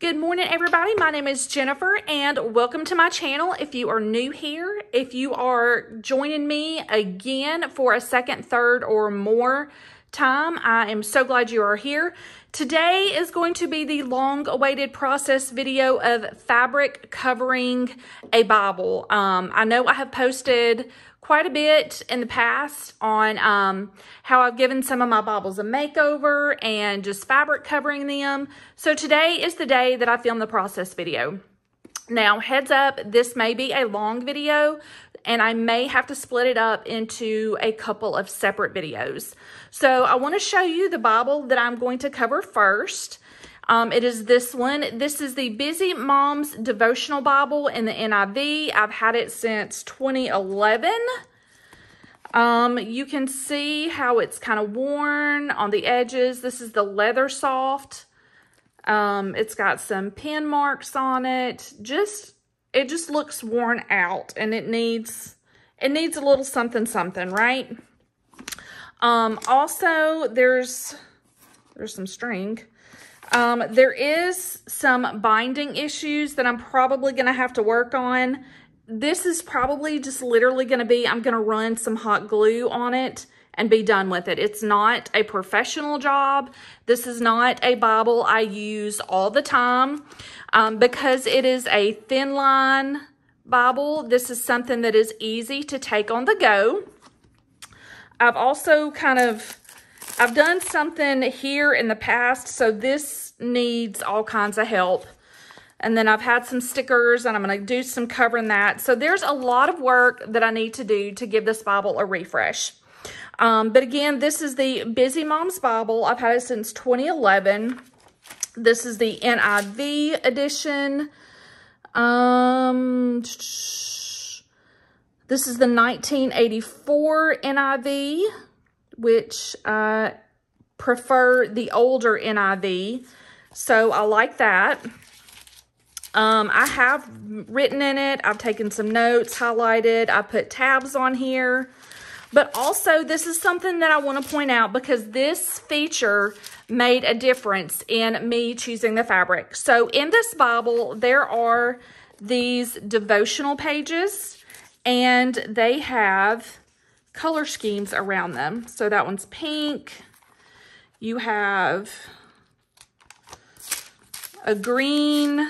Good morning, everybody. My name is Jennifer, and welcome to my channel. If you are new here, if you are joining me again for a second, third, or more time, I am so glad you are here. Today is going to be the long-awaited process video of fabric covering a Bible. I know I have posted quite a bit in the past on how I've given some of my Bibles a makeover and just fabric covering them. So today is the day that I film the process video. Now, heads up, this may be a long video and I may have to split it up into a couple of separate videos. So I want to show you the Bible that I'm going to cover first. It is this one. This is the Busy Moms Devotional Bible in the NIV. I've had it since 2011. You can see how it's kind of worn on the edges. This is the leather soft. It's got some pen marks on it. It just looks worn out, and it needs a little something, right? Also, there's some string. There is some binding issues that I'm probably going to have to work on. This is probably just literally going to be, I'm going to run some hot glue on it and be done with it. It's not a professional job. This is not a Bible I use all the time. Because it is a thin line Bible, this is something that is easy to take on the go. I've also I've done something here in the past, so this needs all kinds of help. And then I've had some stickers, and I'm going to do some covering that. So there's a lot of work that I need to do to give this Bible a refresh. But again, this is the Busy Moms Bible. I've had it since 2011. This is the NIV edition. This is the 1984 NIV, which I prefer the older NIV, so I like that. I have written in it. I've taken some notes, highlighted. I put tabs on here. But also, this is something that I want to point out because this feature made a difference in me choosing the fabric. So in this Bible, there are these devotional pages, and they have color schemes around them. So that one's pink. You have a green.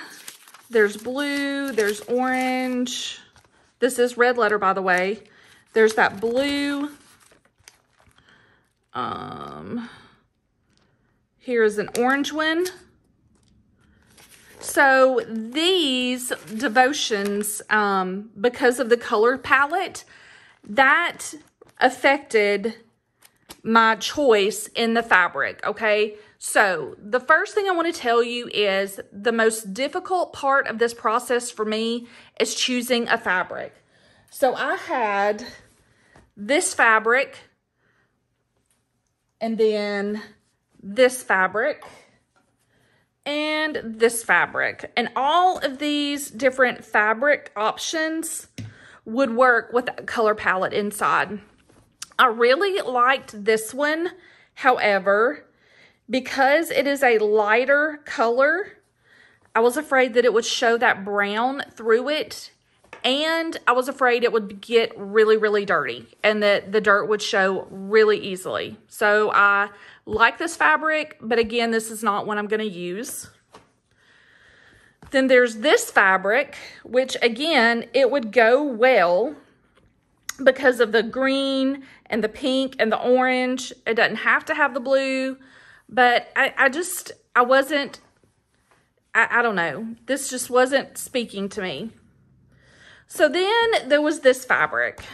There's blue. There's orange. This is red letter, by the way. There's that blue. Here's an orange one. So these devotions, because of the color palette, that affected my choice in the fabric, okay? So the first thing I want to tell you is the most difficult part of this process for me is choosing a fabric. So I had this fabric, and then this fabric, and this fabric. And all of these different fabric options would work with a color palette inside. I really liked this one. However, because it is a lighter color, I was afraid that it would show that brown through it. And I was afraid it would get really, really dirty and that the dirt would show really easily. So I like this fabric, but again, this is not what I'm going to use. Then there's this fabric, which again, it would go well because of the green and the pink and the orange. It doesn't have to have the blue, but I don't know. This just wasn't speaking to me. So then there was this fabric.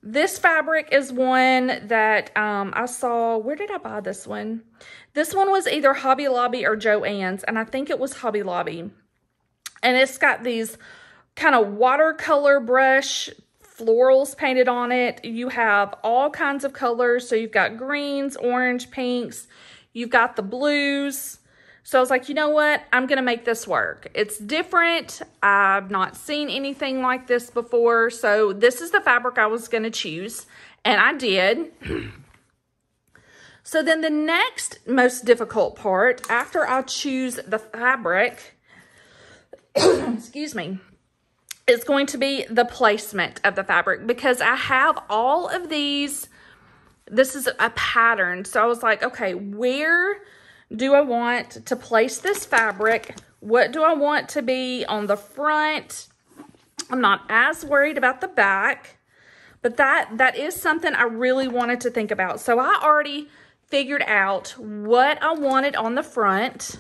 This fabric is one that I saw. Where did I buy this one? This one was either Hobby Lobby or Joann's, and I think it was Hobby Lobby. And it's got these kind of watercolor brush florals painted on it. You have all kinds of colors. So you've got greens, orange, pinks. You've got the blues. So I was like, you know what? I'm going to make this work. It's different. I've not seen anything like this before. So this is the fabric I was going to choose. And I did. So then the next most difficult part after I choose the fabric, excuse me, is going to be the placement of the fabric, because I have all of these. This is a pattern. So I was like, okay, where do I want to place this fabric? What do I want to be on the front? I'm not as worried about the back, but that is something I really wanted to think about. So I already figured out what I wanted on the front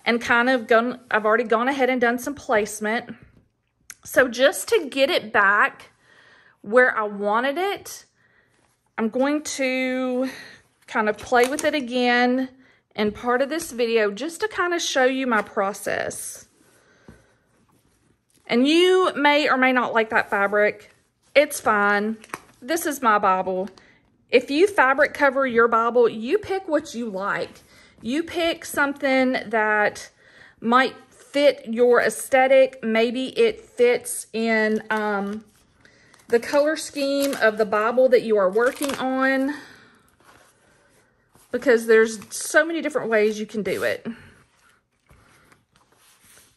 and I've already gone ahead and done some placement. So just to get it back where I wanted it, I'm going to kind of play with it again in part of this video just to kind of show you my process. And you may or may not like that fabric. It's fine. This is my Bible. If you fabric cover your Bible, you pick what you like. You pick something that might fit your aesthetic. Maybe it fits in the color scheme of the Bible that you are working on, because there's so many different ways you can do it.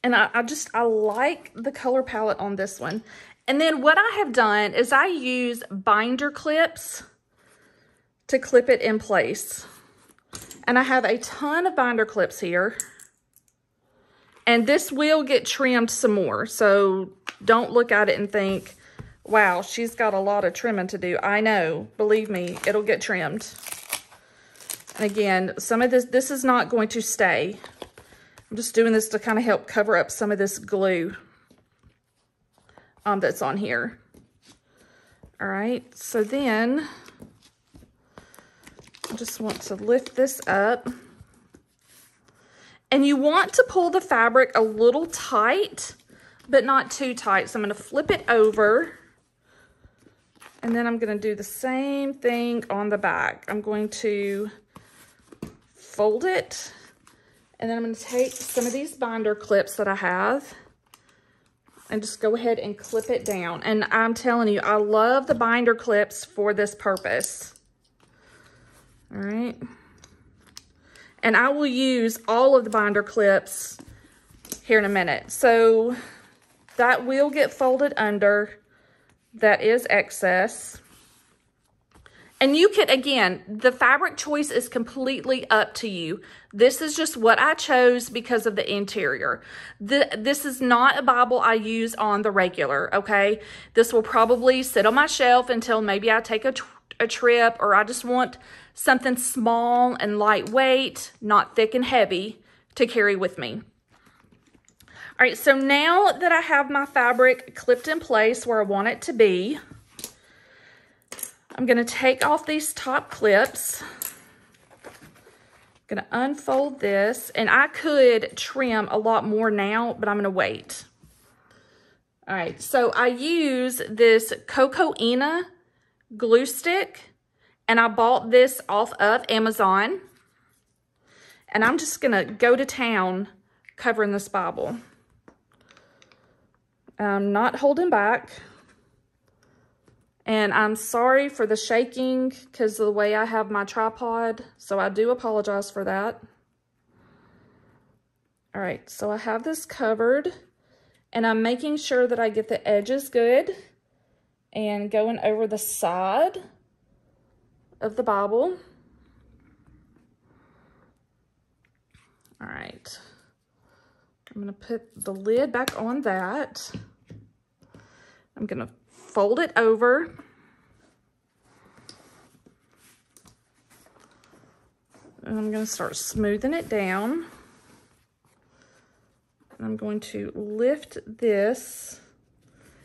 And I like the color palette on this one. And then what I have done is I use binder clips to clip it in place. And I have a ton of binder clips here. And this will get trimmed some more. So don't look at it and think, wow, she's got a lot of trimming to do. I know, believe me, it'll get trimmed. And again, some of this is not going to stay. I'm just doing this to kind of help cover up some of this glue that's on here. All right, so then I just want to lift this up. And you want to pull the fabric a little tight, but not too tight. So I'm going to flip it over. And then I'm going to do the same thing on the back. I'm going to fold it. And then I'm going to take some of these binder clips that I have and just go ahead and clip it down. And I'm telling you, I love the binder clips for this purpose. All right. And I will use all of the binder clips here in a minute. So that will get folded under. That is excess. And you could, again, the fabric choice is completely up to you. This is just what I chose because of the interior. This is not a Bible I use on the regular, okay? This will probably sit on my shelf until maybe I take a trip, or I just want something small and lightweight, not thick and heavy, to carry with me. All right, so now that I have my fabric clipped in place where I want it to be, I'm going to take off these top clips. I'm going to unfold this, and I could trim a lot more now, but I'm going to wait. All right, so I use this Coco Ina glue stick, and I bought this off of Amazon. And I'm just going to go to town covering this Bible. I'm not holding back. And I'm sorry for the shaking because of the way I have my tripod. So I do apologize for that. All right, so I have this covered. And I'm making sure that I get the edges good. And going over the side of the Bible. All right. I'm going to put the lid back on that. I'm going to fold it over. And I'm going to start smoothing it down. I'm going to lift this.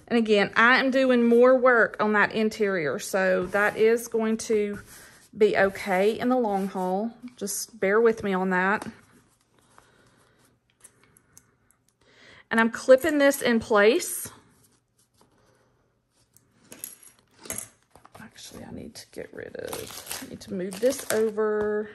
And again, I am doing more work on that interior, so that is going to be okay in the long haul. Just bear with me on that. And I'm clipping this in place. Actually, I need to move this over.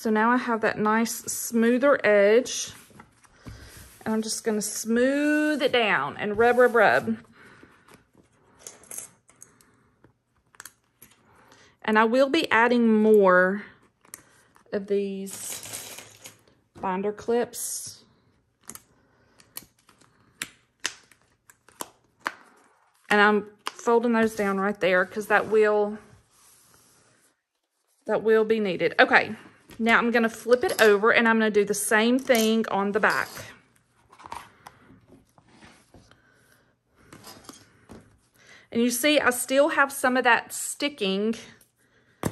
So now I have that nice smoother edge. And I'm just gonna smooth it down and rub, rub, rub. And I will be adding more of these binder clips. And I'm folding those down right there because that will be needed. Okay, now I'm gonna flip it over and I'm gonna do the same thing on the back. And you see, I still have some of that sticking. So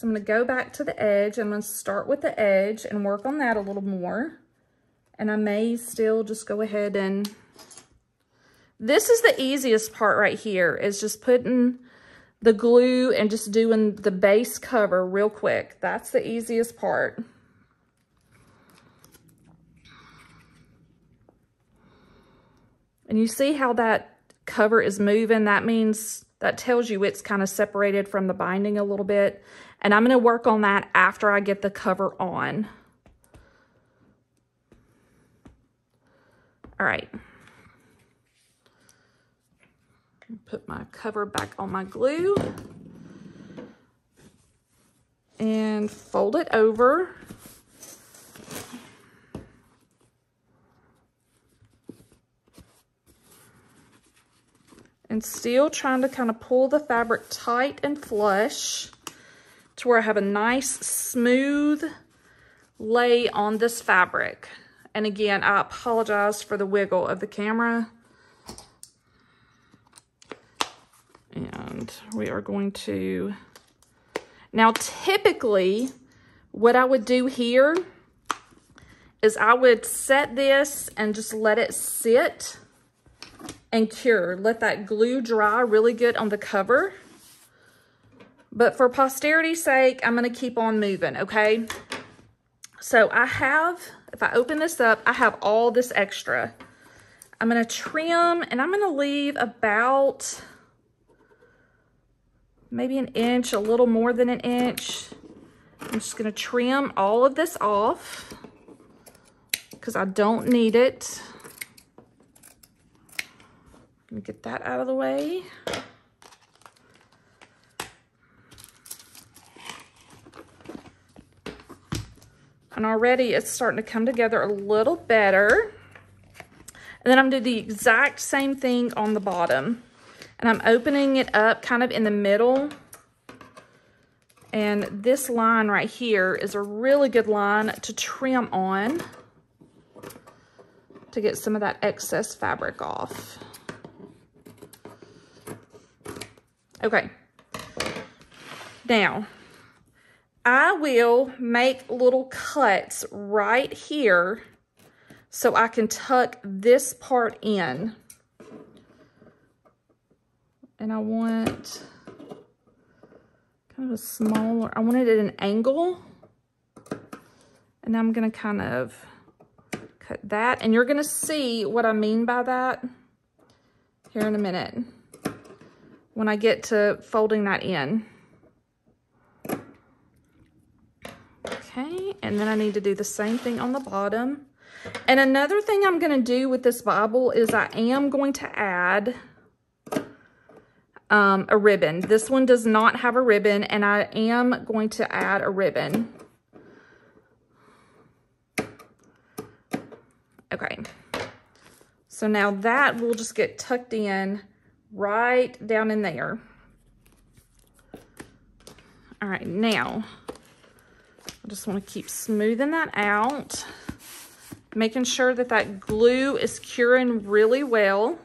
I'm gonna go back to the edge. I'm gonna start with the edge and work on that a little more. And I may still just go ahead and, this is the easiest part right here, is just putting the glue and just doing the base cover real quick. That's the easiest part. And you see how that cover is moving? That means, that tells you it's kind of separated from the binding a little bit. And I'm gonna work on that after I get the cover on. All right. Put my cover back on my glue. And fold it over. And still trying to kind of pull the fabric tight and flush to where I have a nice smooth lay on this fabric. And again, I apologize for the wiggle of the camera. And we are going to, now typically what I would do here is I would set this and just let it sit and cure. Let that glue dry really good on the cover. But for posterity's sake, I'm gonna keep on moving, okay? So I have, if I open this up, I have all this extra. I'm gonna trim and I'm gonna leave about maybe an inch, a little more than an inch. I'm just gonna trim all of this off because I don't need it. Let me get that out of the way. And already it's starting to come together a little better. And then I'm gonna do the exact same thing on the bottom. And I'm opening it up kind of in the middle. And this line right here is a really good line to trim on to get some of that excess fabric off. Okay, now I will make little cuts right here so I can tuck this part in. And I want kind of a smaller, I want it at an angle. And I'm gonna kind of cut that. And you're gonna see what I mean by that here in a minute when I get to folding that in. Okay, and then I need to do the same thing on the bottom. And another thing I'm gonna do with this Bible is I am going to add a ribbon. This one does not have a ribbon, and I am going to add a ribbon. Okay, so now that will just get tucked in right down in there. All right, now I just want to keep smoothing that out, making sure that that glue is curing really well.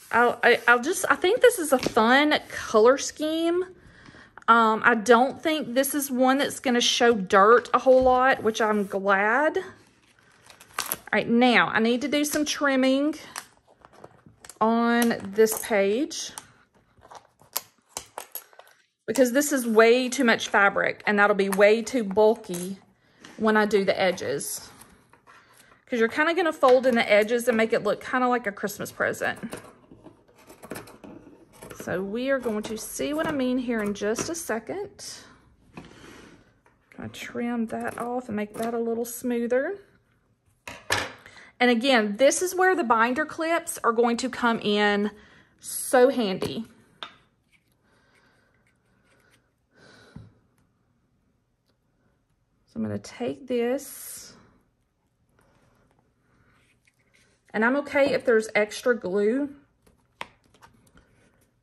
I think this is a fun color scheme. I don't think this is one that's going to show dirt a whole lot, which I'm glad. All right, now I need to do some trimming on this page because this is way too much fabric and that'll be way too bulky when I do the edges. Because you're kind of going to fold in the edges and make it look kind of like a Christmas present. So So we are going to see what I mean here in just a second. Gonna trim that off and make that a little smoother. And again, this is where the binder clips are going to come in so handy. So I'm going to take this, and I'm okay if there's extra glue.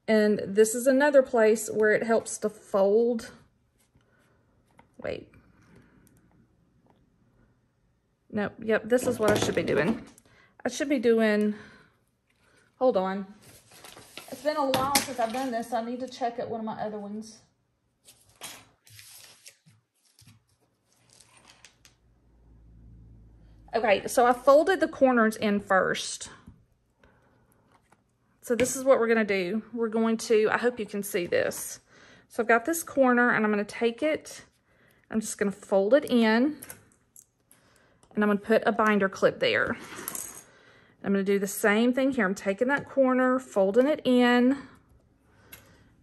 And this is another place where it helps to fold. Wait. Nope, yep, this is what I should be doing. I should be doing, hold on. It's been a while since I've done this, so I need to check at one of my other ones. Okay, so I folded the corners in first. So this is what we're gonna do. We're going to, I hope you can see this. So I've got this corner and I'm gonna take it, I'm just gonna fold it in, and I'm gonna put a binder clip there. I'm gonna do the same thing here. I'm taking that corner, folding it in.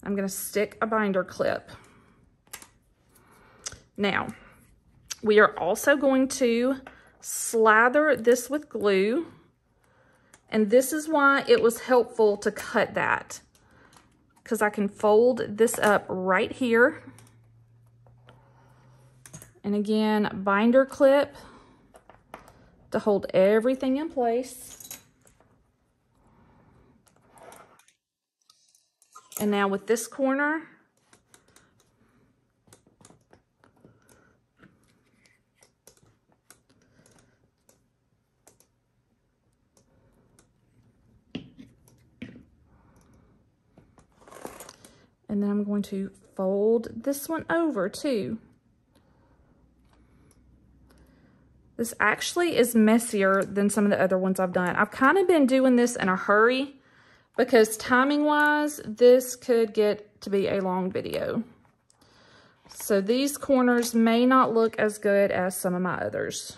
I'm gonna stick a binder clip. Now, we are also going to slather this with glue. And this is why it was helpful to cut that, because I can fold this up right here. And again, binder clip to hold everything in place. And now with this corner, and then I'm going to fold this one over too. This actually is messier than some of the other ones I've done. I've kind of been doing this in a hurry because timing wise, this could get to be a long video. So these corners may not look as good as some of my others.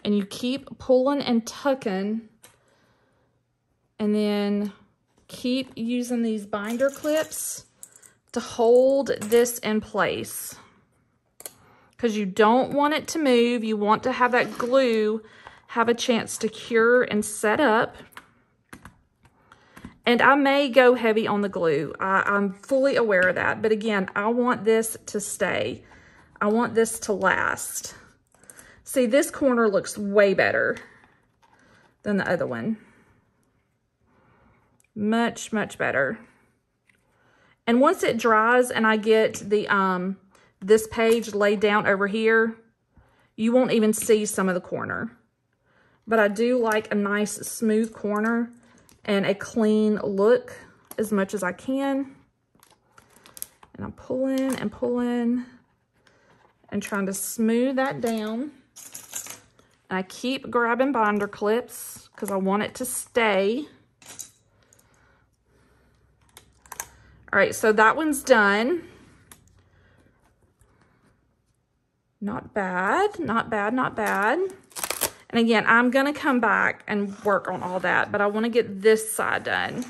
And you keep pulling and tucking, and then keep using these binder clips to hold this in place, because you don't want it to move. You want to have that glue have a chance to cure and set up. And I may go heavy on the glue. I'm fully aware of that. But again, I want this to stay. I want this to last. See, this corner looks way better than the other one. Much, much better. And once it dries and I get the this page laid down over here, you won't even see some of the corner. But I do like a nice smooth corner and a clean look as much as I can. And I'm pulling and pulling and trying to smooth that down. And I keep grabbing binder clips because I want it to stay. All right, so that one's done. Not bad, not bad, not bad. And again, I'm gonna come back and work on all that, but I wanna get this side done.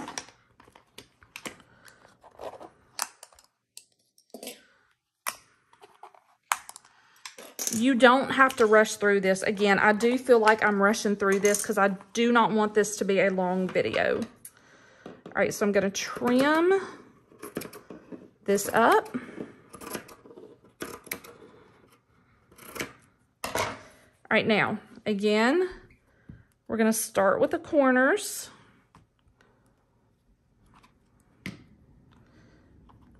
You don't have to rush through this. Again, I do feel like I'm rushing through this because I do not want this to be a long video. All right, so I'm gonna trim this up. All right, now, again, we're gonna start with the corners.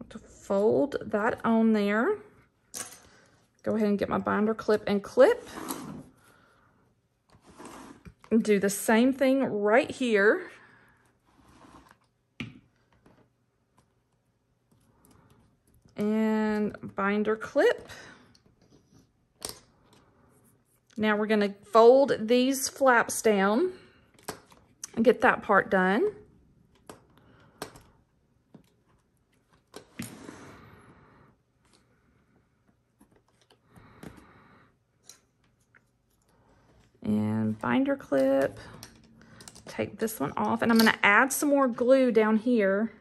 To fold that on there. Go ahead and get my binder clip and clip. And do the same thing right here. And binder clip. Now we're going to fold these flaps down and get that part done. And binder clip. Take this one off, and I'm going to add some more glue down here.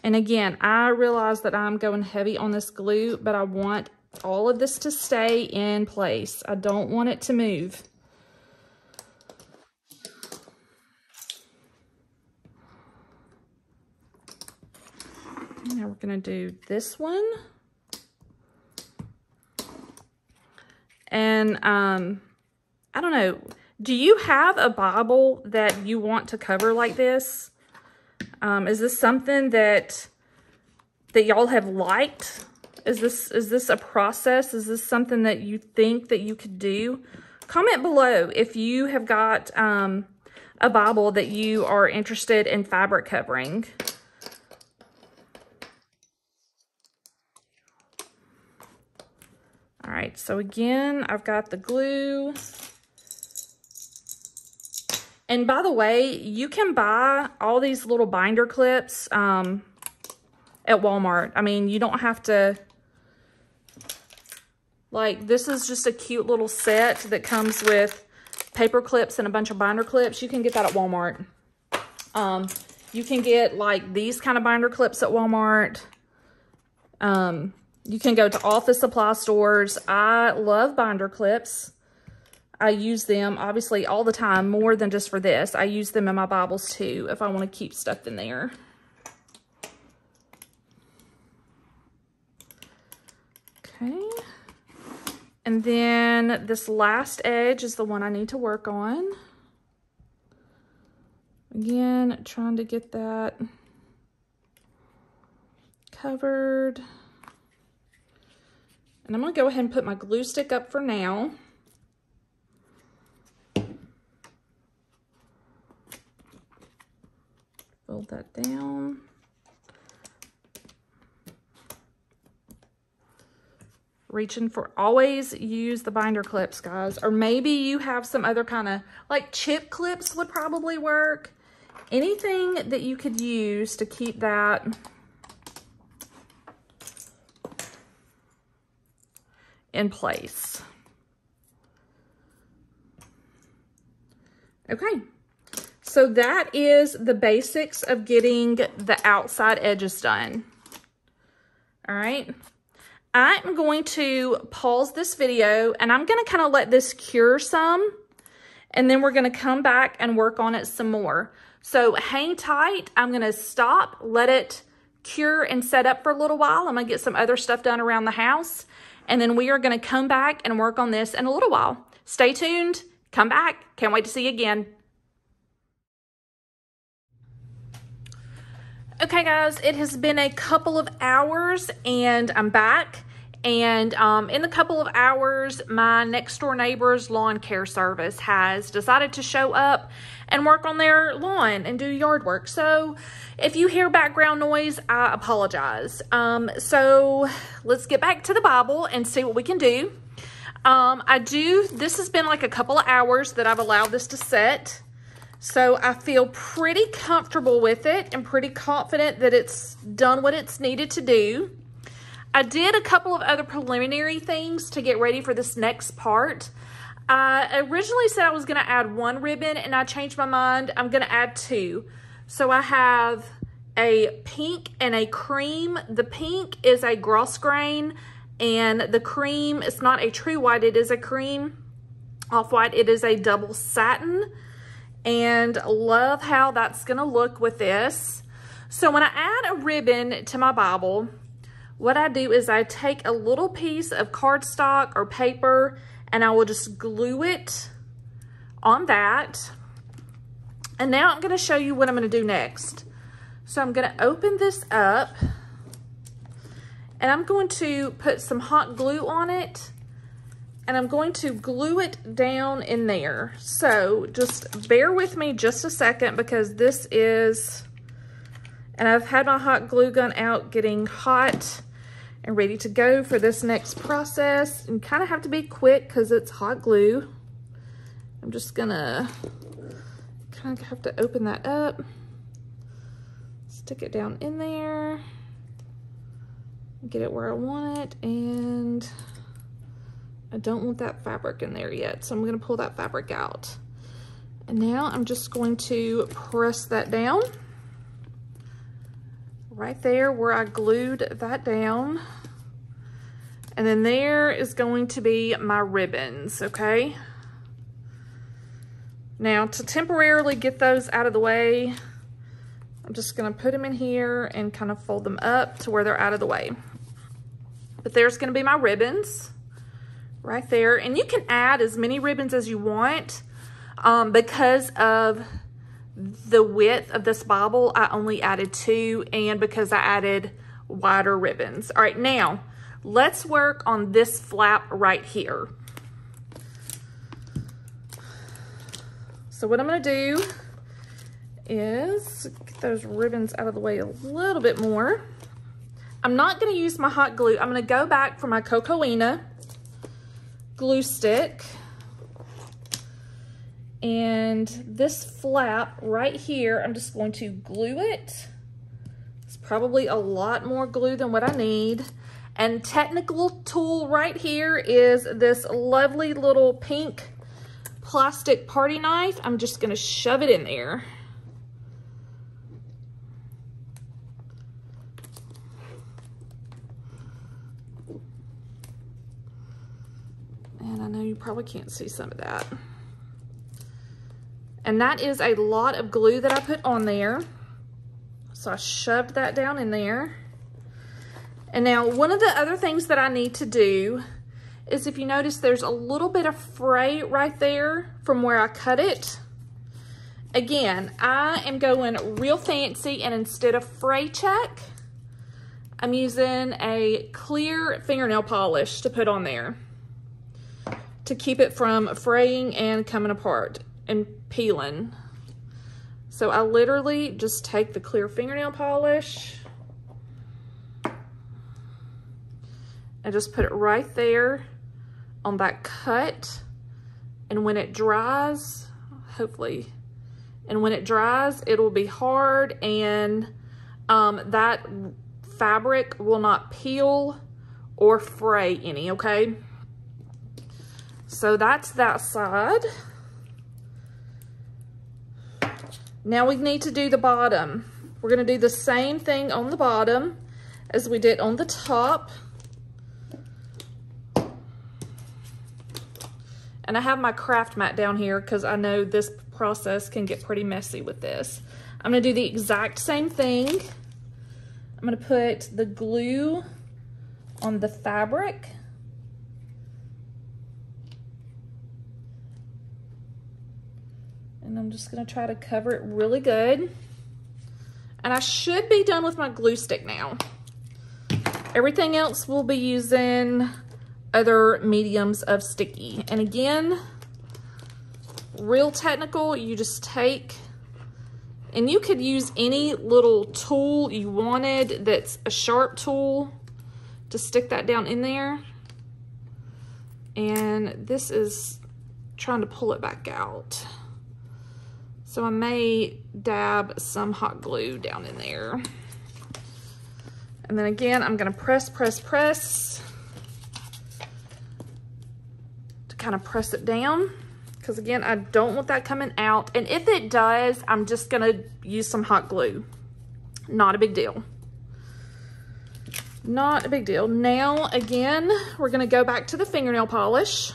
And again, I realize that I'm going heavy on this glue, but I want all of this to stay in place. I don't want it to move. Now we're going to do this one. And I don't know, do you have a Bible that you want to cover like this? Is this something that y'all have liked? Is this a process? Is this something that you think that you could do? Comment below if you have got a Bible that you are interested in fabric covering. All right, so again, I've got the glue. And by the way, you can buy all these little binder clips at Walmart. I mean, you don't have to, like, this is just a cute little set that comes with paper clips and a bunch of binder clips. You can get that at Walmart. You can get, like, these kind of binder clips at Walmart. You can go to office supply stores. I love binder clips. I use them, obviously, all the time, more than just for this. I use them in my Bibles, too, if I want to keep stuff in there. Okay. And then this last edge is the one I need to work on. Again, trying to get that covered. And I'm going to go ahead and put my glue stick up for now. Fold that down. Reaching for, always use the binder clips, guys. Or maybe you have some other kind of, like chip clips would probably work. Anything that you could use to keep that in place. Okay. So that is the basics of getting the outside edges done. All right. I'm going to pause this video and I'm going to kind of let this cure some, and then we're going to come back and work on it some more. So hang tight. I'm going to stop, let it cure and set up for a little while. I'm going to get some other stuff done around the house, and then we are going to come back and work on this in a little while. Stay tuned. Come back. Can't wait to see you again. Okay, guys, it has been a couple of hours and I'm back. And in the couple of hours, my next door neighbor's lawn care service has decided to show up and work on their lawn and do yard work. So if you hear background noise, I apologize. So let's get back to the Bible and see what we can do. This has been like a couple of hours that I've allowed this to set. So I feel pretty comfortable with it and pretty confident that it's done what it's needed to do. I did a couple of other preliminary things to get ready for this next part. I originally said I was going to add one ribbon, and I changed my mind. I'm going to add two. So I have a pink and a cream. The pink is a grosgrain, and the cream is not a true white. It is a cream off-white. It is a double satin. And love how that's gonna look with this. So when I add a ribbon to my Bible, what I do is I take a little piece of cardstock or paper and I will just glue it on that. And now I'm gonna show you what I'm gonna do next. So I'm gonna open this up and I'm going to put some hot glue on it. And I'm going to glue it down in there. So just bear with me just a second, because this is, and I've had my hot glue gun out getting hot and ready to go for this next process. And kind of have to be quick because it's hot glue. I'm just gonna kind of have to open that up. Let's stick it down in there, get it where I want it, and I don't want that fabric in there yet, so I'm gonna pull that fabric out. And now I'm just going to press that down right there where I glued that down. And then there is going to be my ribbons, okay? Now to temporarily get those out of the way, I'm just gonna put them in here and kind of fold them up to where they're out of the way. But there's gonna be my ribbons right there. And you can add as many ribbons as you want. Because of the width of this Bible, I only added 2, and because I added wider ribbons. All right, now let's work on this flap right here. So what I'm gonna do is get those ribbons out of the way a little bit more. I'm not gonna use my hot glue. I'm gonna go back for my Cocoina glue stick. And this flap right here, I'm just going to glue it. It's probably a lot more glue than what I need. And technical tool right here is this lovely little pink plastic party knife. I'm just gonna shove it in there. And I know you probably can't see some of that. And that is a lot of glue that I put on there. So I shoved that down in there. And now one of the other things that I need to do is, if you notice, there's a little bit of fray right there from where I cut it. Again, I am going real fancy, and instead of fray check, I'm using a clear fingernail polish to put on there to keep it from fraying and coming apart and peeling. So I literally just take the clear fingernail polish and just put it right there on that cut. And when it dries, hopefully, and when it dries, it'll be hard, and that fabric will not peel or fray any, okay? So that's that side. Now we need to do the bottom. We're gonna do the same thing on the bottom as we did on the top. And I have my craft mat down here because I know this process can get pretty messy with this. I'm gonna do the exact same thing. I'm gonna put the glue on the fabric. And I'm just gonna try to cover it really good. And I should be done with my glue stick now. Everything else will be using other mediums of sticky. And again, real technical, you just take, and you could use any little tool you wanted that's a sharp tool to stick that down in there. And this is trying to pull it back out. So I may dab some hot glue down in there. And then again, I'm gonna press to kind of press it down. Because again, I don't want that coming out. And if it does, I'm just gonna use some hot glue. Not a big deal. Not a big deal. Now, again, we're gonna go back to the fingernail polish.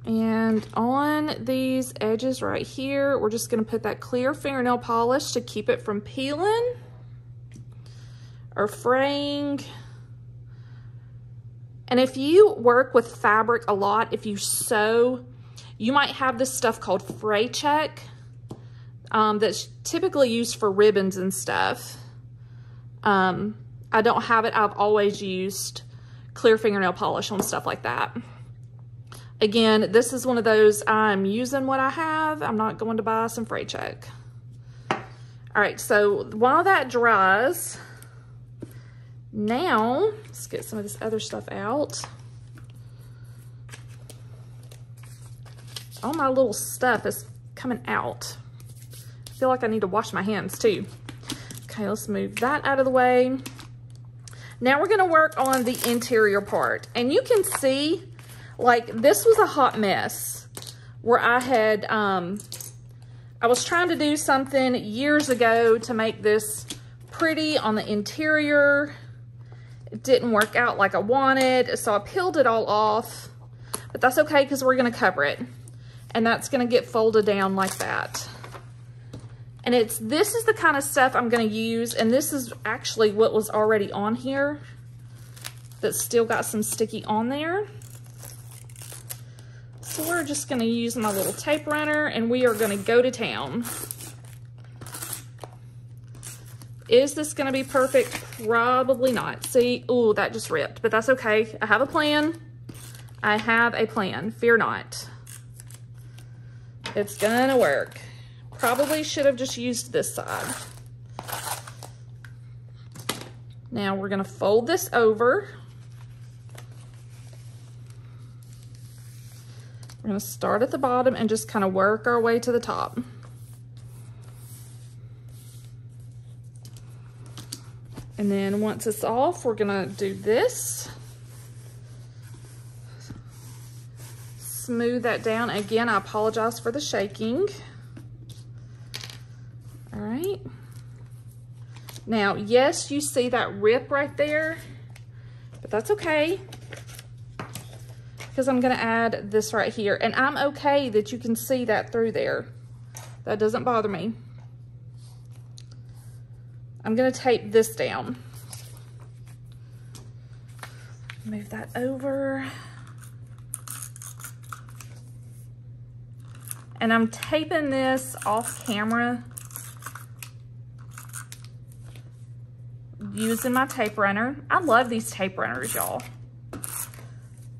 And on these edges right here, we're just gonna put that clear fingernail polish to keep it from peeling or fraying. And if you work with fabric a lot, if you sew, you might have this stuff called fray check that's typically used for ribbons and stuff. I don't have it. I've always used clear fingernail polish on stuff like that. Again, this is one of those, I'm using what I have. I'm not going to buy some fray check. All right, so while that dries, now let's get some of this other stuff out. All my little stuff is coming out. I feel like I need to wash my hands too. Okay, let's move that out of the way. Now we're gonna work on the interior part. And you can see, like, this was a hot mess where I had, I was trying to do something years ago to make this pretty on the interior. It didn't work out like I wanted, so I peeled it all off. But that's okay, because we're gonna cover it. And that's gonna get folded down like that. And this is the kind of stuff I'm gonna use, and this is actually what was already on here that's still got some sticky on there. So we're just gonna use my little tape runner and we are gonna go to town. Is this gonna be perfect? Probably not. See, ooh, that just ripped, but that's okay. I have a plan. I have a plan, fear not. It's gonna work. Probably should have just used this side. Now we're gonna fold this over. We're gonna start at the bottom and just kind of work our way to the top. And then once it's off, we're gonna do this. Smooth that down. Again, I apologize for the shaking. All right. Now, yes, you see that rip right there, but that's okay, because I'm gonna add this right here. And I'm okay that you can see that through there. That doesn't bother me. I'm gonna tape this down. Move that over. And I'm taping this off camera using my tape runner. I love these tape runners, y'all.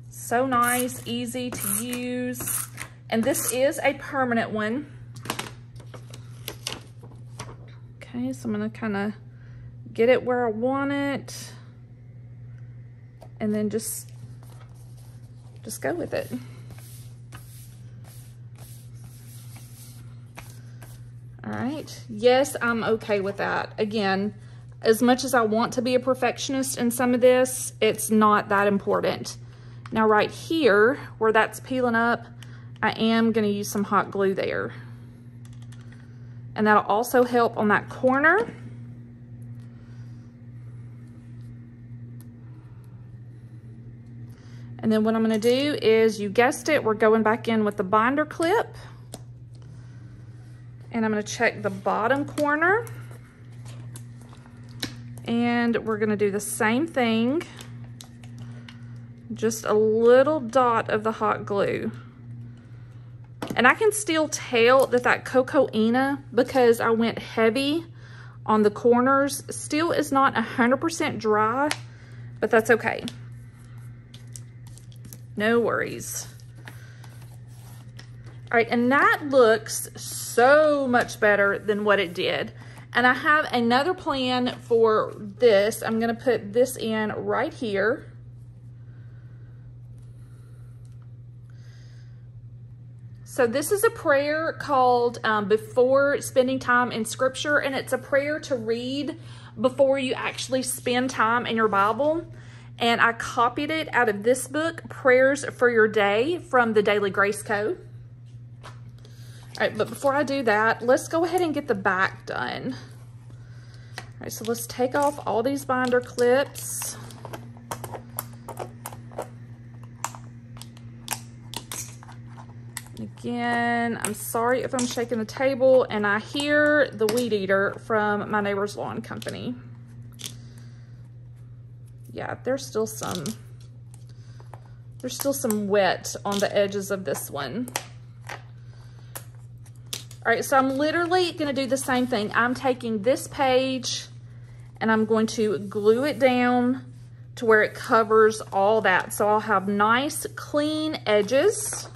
So nice, easy to use. And this is a permanent one. Okay, so I'm gonna kind of get it where I want it. And then just go with it. All right, yes, I'm okay with that. Again, as much as I want to be a perfectionist in some of this, it's not that important. Now right here, where that's peeling up, I am gonna use some hot glue there. And that'll also help on that corner. And then what I'm gonna do is, you guessed it, we're going back in with the binder clip. And I'm gonna check the bottom corner. And we're gonna do the same thing. Just a little dot of the hot glue. And I can still tell that cocoina, because I went heavy on the corners, still is not 100% dry, but that's okay. No worries. All right, and that looks so much better than what it did. And I have another plan for this. I'm gonna put this in right here. So this is a prayer called Before Spending Time in Scripture, and it's a prayer to read before you actually spend time in your Bible. And I copied it out of this book, Prayers for Your Day, from the Daily Grace Co. All right, but before I do that, let's go ahead and get the back done. All right, so let's take off all these binder clips. Again, I'm sorry if I'm shaking the table and I hear the weed eater from my neighbor's lawn company. Yeah, there's still some wet on the edges of this one. All right, so I'm literally gonna do the same thing. I'm taking this page and I'm going to glue it down to where it covers all that. So I'll have nice, clean edges.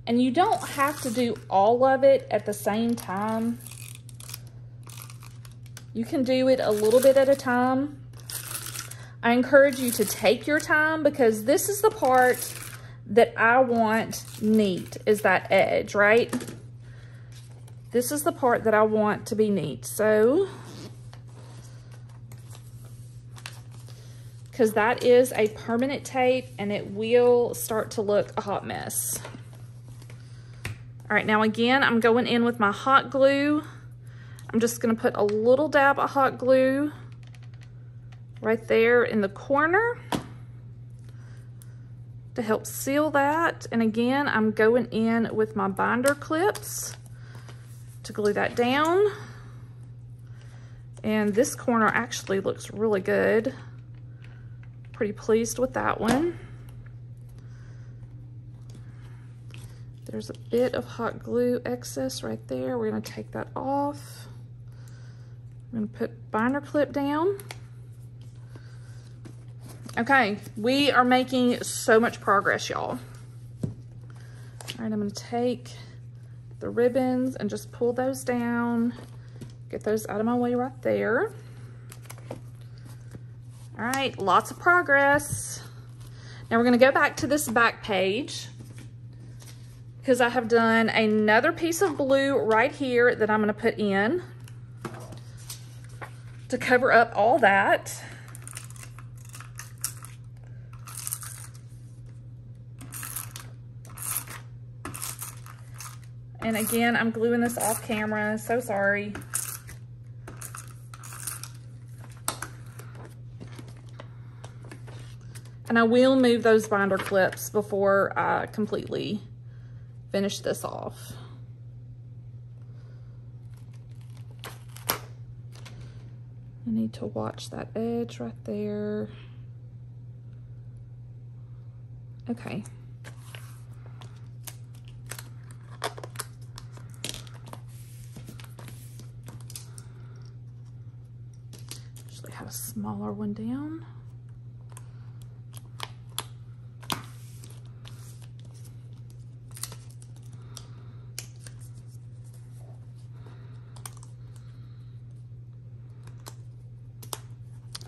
And you don't have to do all of it at the same time. You can do it a little bit at a time. I encourage you to take your time, because this is the part that I want neat, is that edge, right? This is the part that I want to be neat. So, because that is a permanent tape and it will start to look a hot mess. All right, now again, I'm going in with my hot glue. I'm just gonna put a little dab of hot glue right there in the corner to help seal that. And again, I'm going in with my binder clips to glue that down. And this corner actually looks really good. Pretty pleased with that one. There's a bit of hot glue excess right there. We're gonna take that off. I'm gonna put binder clip down. Okay, we are making so much progress, y'all. All right, I'm gonna take the ribbons and just pull those down. Get those out of my way right there. All right, lots of progress. Now we're gonna go back to this back page, because I have done another piece of blue right here that I'm gonna put in to cover up all that. And again, I'm gluing this off camera, so sorry. And I will move those binder clips before I completely finish this off. I need to watch that edge right there. Okay. Actually have a smaller one down.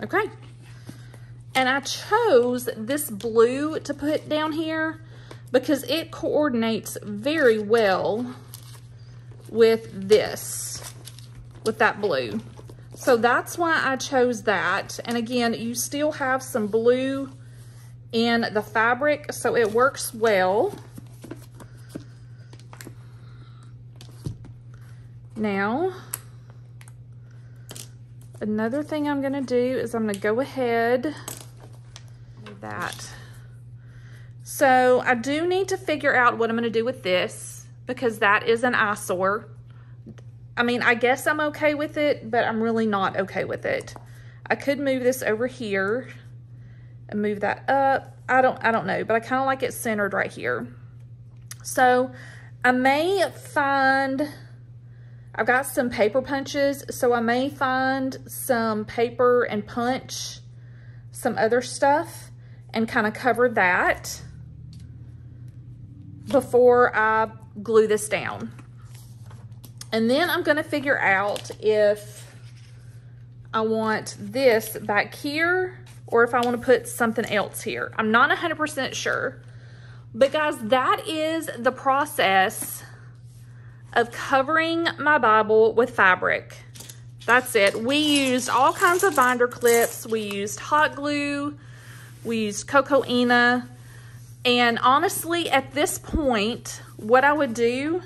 Okay, and I chose this blue to put down here because it coordinates very well with this, with that blue. So that's why I chose that. And again, you still have some blue in the fabric, so it works well. Now, another thing I'm gonna do is I'm gonna go ahead with that. So I do need to figure out what I'm gonna do with this, because that is an eyesore. I mean, I guess I'm okay with it, but I'm really not okay with it. I could move this over here and move that up. I don't know, but I kind of like it centered right here. So I may find, I've got some paper punches, so I may find some paper and punch some other stuff and kind of cover that before I glue this down. And then I'm gonna figure out if I want this back here or if I wanna put something else here. I'm not 100% sure, but guys, that is the process of covering my Bible with fabric. That's it. We used all kinds of binder clips. We used hot glue. We used cocoina. And honestly, at this point, what I would do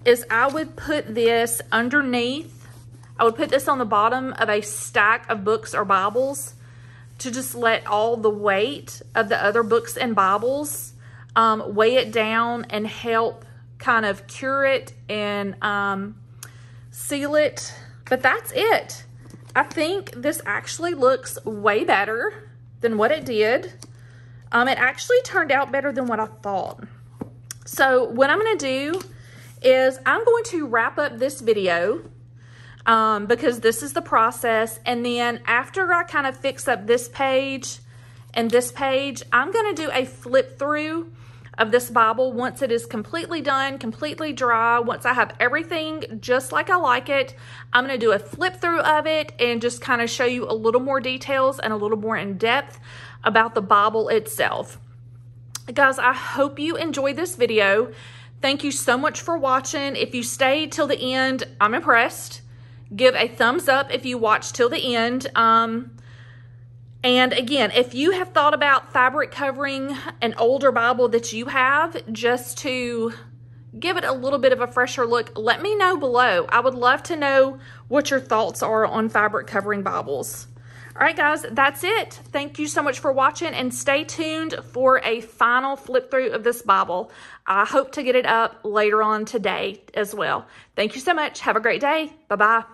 is I would put this underneath. I would put this on the bottom of a stack of books or Bibles to just let all the weight of the other books and Bibles weigh it down and help kind of cure it and seal it. But that's it. I think this actually looks way better than what it did. It actually turned out better than what I thought. So what I'm gonna do is I'm going to wrap up this video because this is the process. And then after I kind of fix up this page and this page, I'm gonna do a flip through of this Bible once it is completely done, completely dry. Once I have everything just like I like it, I'm going to do a flip through of it and just kind of show you a little more details and a little more in depth about the Bible itself. Guys, I hope you enjoyed this video. Thank you so much for watching. If you stayed till the end, I'm impressed. Give a thumbs up if you watched till the end. And again, if you have thought about fabric covering an older Bible that you have, just to give it a little bit of a fresher look, let me know below. I would love to know what your thoughts are on fabric covering Bibles. All right, guys, that's it. Thank you so much for watching, and stay tuned for a final flip through of this Bible. I hope to get it up later on today as well. Thank you so much. Have a great day. Bye-bye.